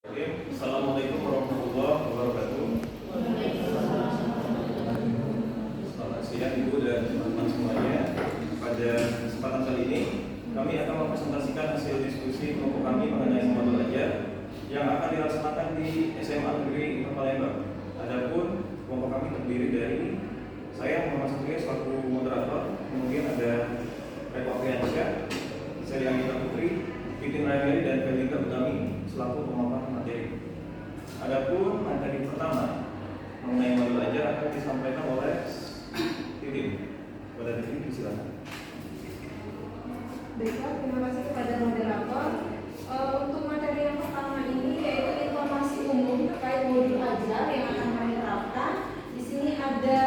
Assalamualaikum warahmatullahi wabarakatuh. Selamat siang Ibu dan teman-teman semuanya. Pada kesempatan kali ini kami akan mempresentasikan hasil diskusi kelompok kami mengenai modul belajar yang akan dilaksanakan di SMA Negeri Palembang. Adapun kelompok kami terdiri dari saya Muhammad Satria selaku moderator, kemudian ada Eko Apriansyah, Seri Anggita Putri, Titin Rayani dan Felika Utami selaku pemaparan materi. Adapun materi pertama mengenai modul belajar akan disampaikan oleh Titin. Pada Titin, silakan. Baiklah, terima kasih kepada moderator. Untuk materi yang pertama ini yaitu informasi umum terkait modul belajar yang akan kami terapkan. Di sini ada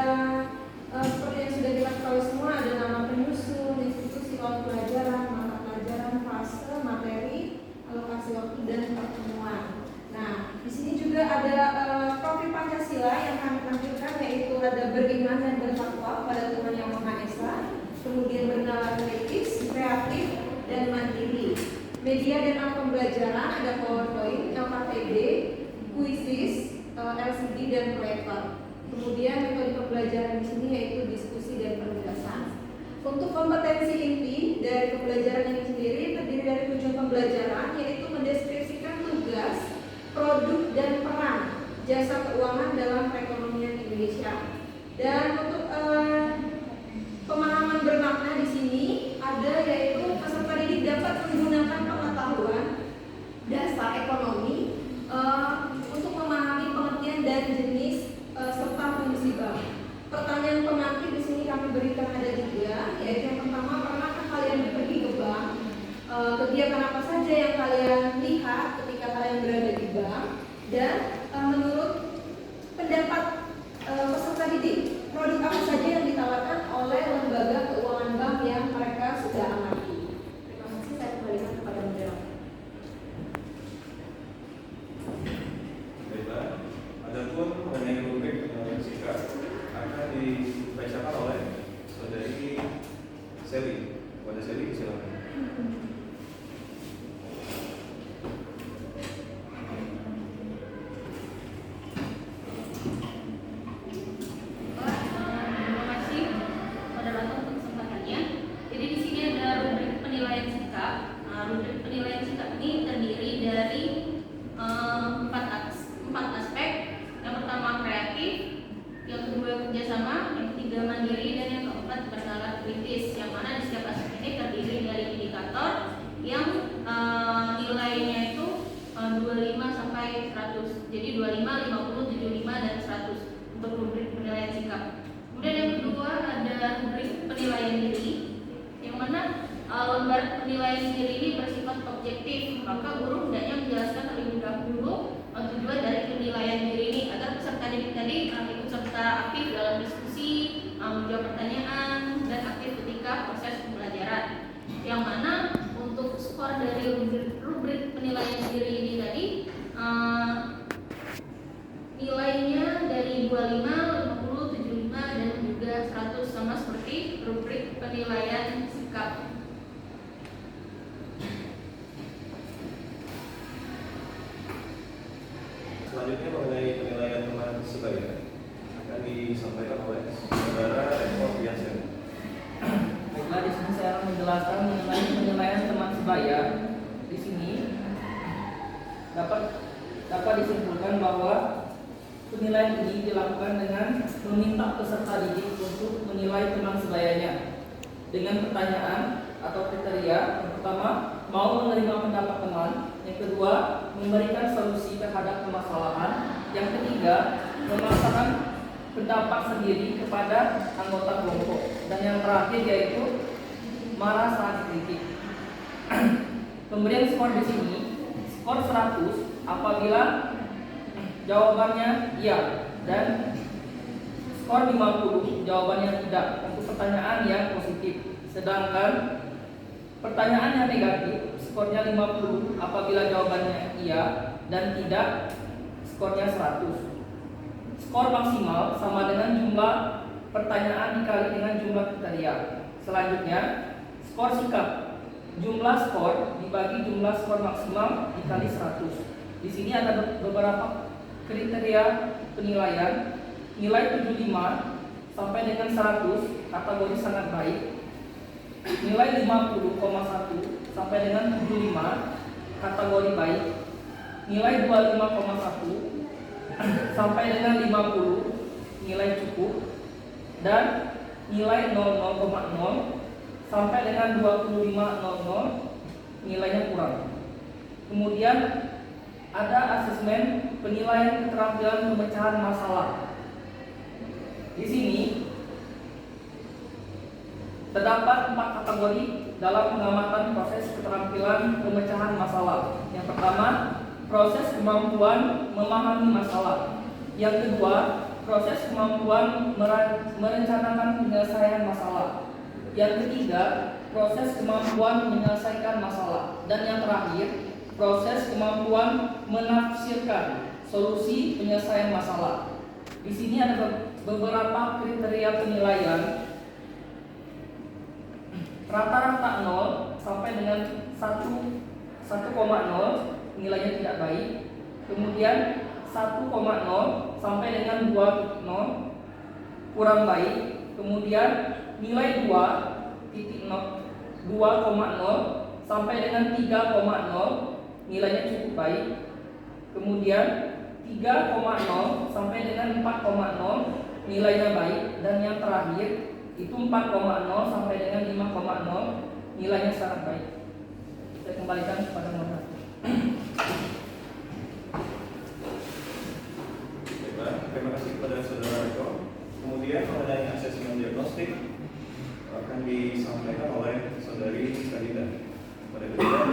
seperti yang sudah kita ketahui semua, ada nama penyusun, institusi waktu pelajaran, mata pelajaran, fase, materi, alokasi waktu dan pertemuan. Nah, di sini juga ada profil Pancasila yang kami tampilkan, yaitu ada beriman dan bertakwa pada Tuhan Yang Maha Esa, kemudian bernalar kritis, kreatif, dan mandiri. Media dan alat pembelajaran ada PowerPoint, LKPD, kuisis, LCD dan proyektor. Kemudian metode pembelajaran di sini yaitu diskusi dan penugasan. Untuk kompetensi inti dari pembelajaran ini sendiri terdiri dari tujuan pembelajaran, yaitu mendeskripsikan tugas, produk dan peran jasa keuangan dalam perekonomian Indonesia. Dan untuk pemahaman bermakna di sini ada yaitu peserta didik dapat menggunakan pengetahuan dasar ekonomi untuk memahami pengertian dan jenis serta fungsi bank. Pertanyaan pengantin di sini kami berikan ada 3, yaitu yang pertama, pernahkah kalian pergi ke bank? Kegiatan apa saja yang kalian lihat ketika kalian berada di bank? Dan menurut pendapat peserta didik, produk apa saja yang ditawarkan oleh lembaga keuangan bank yang mereka sudah amati? Terima kasih, saya kembalikan kepada moderator. Baiklah, adapun mengenai rubrik singkat akan dibacakan oleh saudari Seli. Kepada Seli, silakan. Jadi 25, 50, 75, dan 100 untuk rubrik penilaian sikap. Kemudian yang kedua ada rubrik penilaian diri, yang mana lembar penilaian diri ini bersifat objektif. Maka guru hendaknya menjelaskan terlebih dahulu tujuan dari penilaian diri ini agar peserta didik tadi ikut serta aktif dalam diskusi, menjawab pertanyaan, dan aktif ketika proses pembelajaran. Yang mana untuk skor dari rubrik penilaian diri ini tadi nilainya dari 25, 50, 75, dan juga 100 sama seperti rubrik penilaian sikap. Selanjutnya mengenai penilaian teman sebaya akan disampaikan oleh saudara Eko Apriansyah. Baiklah, di sini saya akan menjelaskan mengenai penilaian teman sebaya. Di sini dapat disimpulkan bahwa penilaian ini dilakukan dengan meminta peserta didik untuk menilai teman sebayanya dengan pertanyaan atau kriteria. Yang pertama, mau menerima pendapat teman. Yang kedua, memberikan solusi terhadap permasalahan. Yang ketiga, memasarkan pendapat sendiri kepada anggota kelompok. Dan yang terakhir yaitu marah saat kritik. Pemberian skor di sini, skor 100 apabila jawabannya iya, dan skor 50 jawabannya tidak untuk pertanyaan yang positif. Sedangkan pertanyaan yang negatif, skornya 50 apabila jawabannya iya dan tidak, skornya 100. Skor maksimal sama dengan jumlah pertanyaan dikali dengan jumlah kriteria. Selanjutnya, skor sikap. Jumlah skor dibagi jumlah skor maksimal dikali 100. Di sini ada beberapa kriteria penilaian. Nilai 75 sampai dengan 100 kategori sangat baik. Nilai 50,1 sampai dengan 75 kategori baik. Nilai 25,1 sampai dengan 50 nilai cukup. Dan nilai 00,0 sampai dengan 25,00 nilainya kurang. Kemudian ada asesmen penilaian keterampilan pemecahan masalah. Di sini terdapat 4 kategori dalam pengamatan proses keterampilan pemecahan masalah. Yang pertama, proses kemampuan memahami masalah. Yang kedua, proses kemampuan merencanakan penyelesaian masalah. Yang ketiga, proses kemampuan menyelesaikan masalah. Dan yang terakhir, proses kemampuan menafsirkan solusi penyelesaian masalah. Di sini ada beberapa kriteria penilaian. Rata-rata 0 sampai dengan 1,0 nilainya tidak baik. Kemudian 1,0 sampai dengan 2,0 kurang baik. Kemudian nilai 2,0 sampai dengan 3,0 nilainya cukup baik. Kemudian 3,0 sampai dengan 4,0 nilainya baik. Dan yang terakhir itu 4,0 sampai dengan 5,0 nilainya sangat baik. Saya kembalikan kepada moderator. Terima kasih kepada Saudara Reko. Kemudian mengenai asesmen diagnostik akan disampaikan oleh Saudari Sadida. Pada kedua,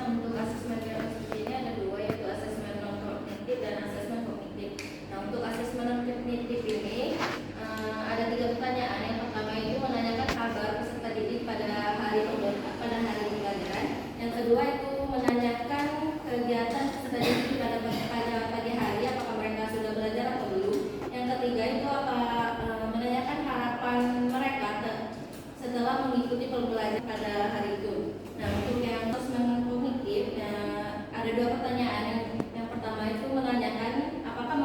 Untuk asesmen diagnostik ini ada dua, yaitu asesmen non kognitif dan asesmen kognitif. Nah, untuk asesmen non kognitif ini ada 3 pertanyaan. Yang pertama itu menanyakan kabar peserta didik pada hari pembelajaran. Yang kedua itu menanyakan kegiatan peserta didik pada pagi hari, apakah mereka sudah belajar atau belum. Yang ketiga itu menanyakan harapan mereka setelah mengikuti pembelajaran pada hari itu. Nah, untuk yang asesmen kognitif ada 2 pertanyaan. Yang pertama itu menanyakan apakah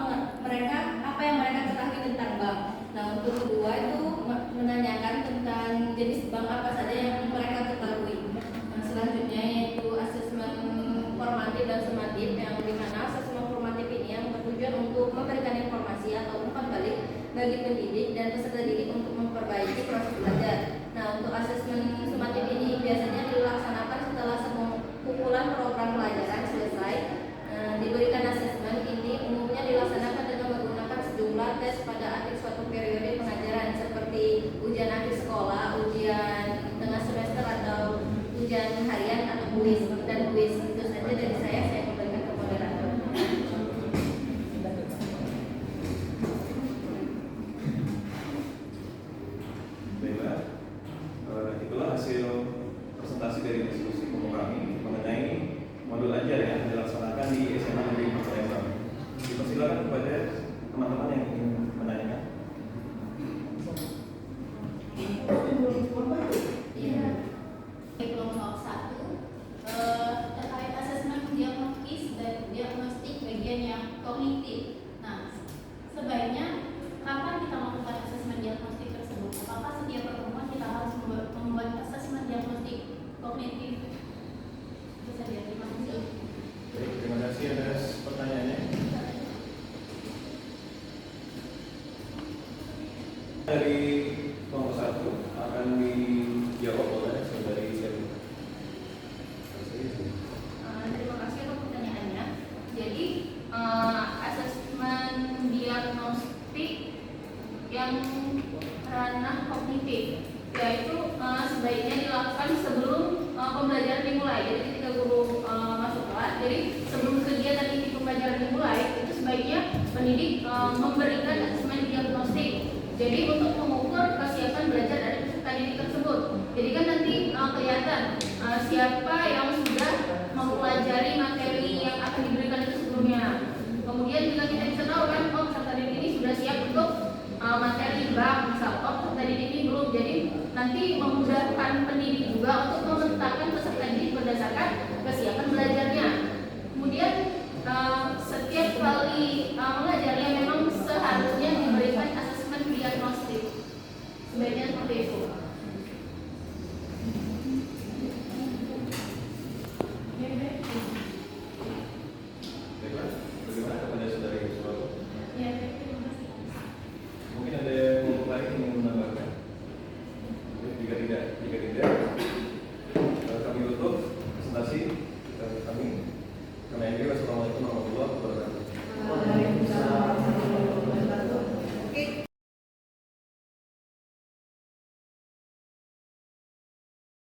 mereka apa yang mereka ketahui tentang bank. Nah, untuk kedua itu menanyakan tentang jenis bank apa saja yang mereka ketahui. Nah, selanjutnya yaitu asesmen formatif dan sumatif, yang dimana asesmen formatif ini yang bertujuan untuk memberikan informasi atau umpan balik bagi pendidik dan peserta didik untuk memperbaiki proses belajar. Nah, untuk asesmen sumatif ini biasanya dilaksanakan setelah semua kumpulan program pelajaran selesai. Diberikan asesmen ini umumnya dilaksanakan dengan menggunakan sejumlah tes pada akhir suatu periode pengajaran, seperti ujian akhir sekolah, ujian tengah semester, atau ujian harian atau kuis dan kuis. Itu saja dari saya kembalikan ke moderator. baiklah, itulah hasil presentasi dari diskusi kelompok kami mengenai modul ajar yang dilaksanakan di SMA Negeri Palembang. Dipersilakan kepada teman-teman yang ingin menanyakan. Iya. Kelompok 1 terkait asesmen diagnostis dan diagnostik bagian yang kognitif. Nah, sebaiknya kapan kita melakukan asesmen diagnostik tersebut? Apakah setiap pertemuan kita harus membuat asesmen diagnostik kognitif? Itu saja. Terima kasih. Baik, terima kasih atas pertanyaannya. Dari kelompok 1 akan dijawab oleh Saudari Seri. Terima kasih untuk pertanyaannya. Jadi asesmen diagnostik yang ranah kognitif, yaitu sebaiknya dilakukan sebelum pembelajaran dimulai. Jadi ketika guru masuk kelas, jadi sebelum kegiatan inti pembelajaran dimulai, itu sebaiknya pendidik memberikan asesmen diagnostik. Jadi untuk mengukur kesiapan belajar dari peserta didik tersebut. Jadi kan nanti kelihatan siapa yang sudah mempelajari materi yang akan diberikan itu sebelumnya. Kemudian juga kita bisa tahu kan, peserta didik ini sudah siap untuk materi bank, misal peserta didik ini belum. Jadi nanti memudahkan pendidik juga untuk menetapkan peserta didik berdasarkan kesiapan belajarnya. Kemudian setiap kali mengajarnya